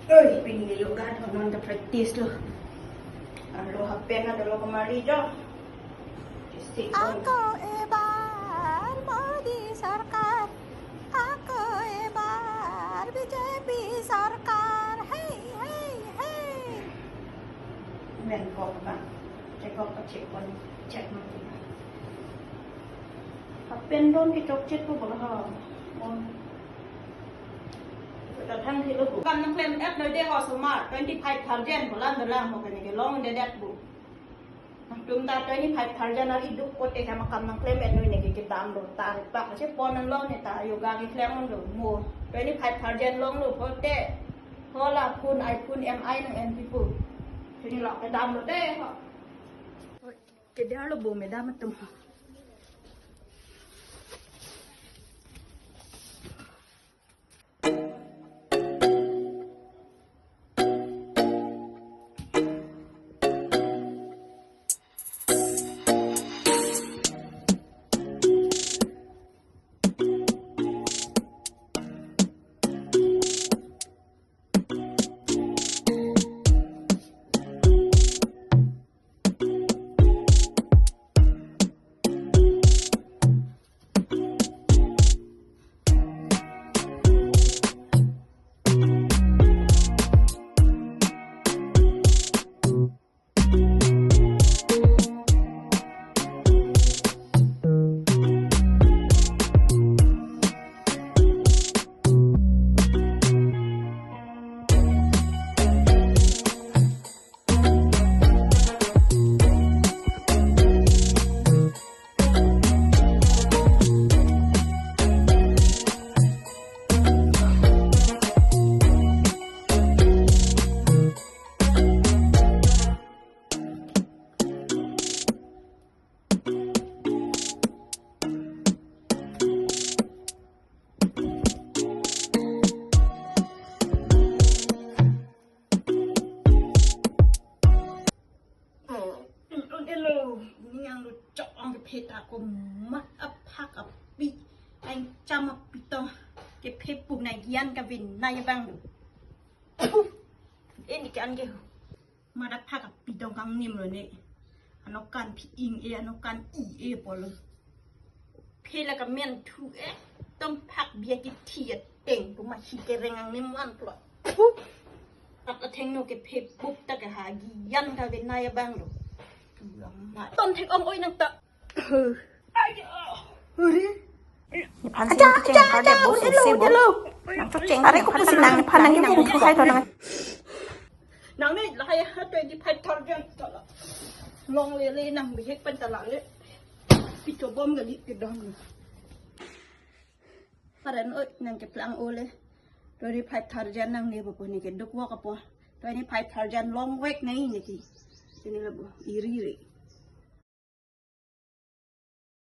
Pinili lugar donde practice lo. Lo apenas de lo amarillo. Ako ebar Modi sarkar, ako ebar BJP sarkar. Hey, hey, hey. Men kok bang, cek kok cek kon, cek mati. Apen don ki tok cek ko bah. On. แต่ทั้งที่ลูกกันนักเล่นแอปเลยได้ฮอสมาร์ท25,000ของล้านดอลลาร์ของกันนี่ลองได้ดัดบุจุ่มตา25,000นั้นอีดุกดเองมากันนักเล่นแอปเลยนี่กิจตามโดตาปากใช่ปอนนั้นลองเนี่ยตาอยู่กลางอีกแล้วมันดูมัว25,000ลองลูกเพราะเต้เพราะละคุณไอคุณ MI นึง and people ทีนี้หลอกไปดามโดเต้ค่ะจะได้ระบบไม่ได้มันตุ้มเพตากมัดอัพพักอับปีไอจำอับปีตองเก็บเพปุกในยันกับวินในบังดูนี่กันเกี่ยวมาดับพักอับปีตองกังนิ่มเลยเนี่ยอนกการพี่อิงอนกการอีปอเลยเพลกับเมียนถูกต้องพักเบียกิเทียดเต่งกูมาขี้เกรงงังนิ่มวันปล่อยตัดเทงโนเก็บเพปุกตะกะหายันกับวินในบังดูต้นเทงองอ้อยนังตะAja, hello. Tarik ko pasinang panang yung buko kayo naman. Nang ni lahay 25,000 dollar. Long lele nang bihik pan tala le. Pito bom gali kedong. Paran oi nang ke plang ole. 25,000 nang ni bopo ni ke duk wa ka po. 25,000 long wek na ni ki. Sini labo iri.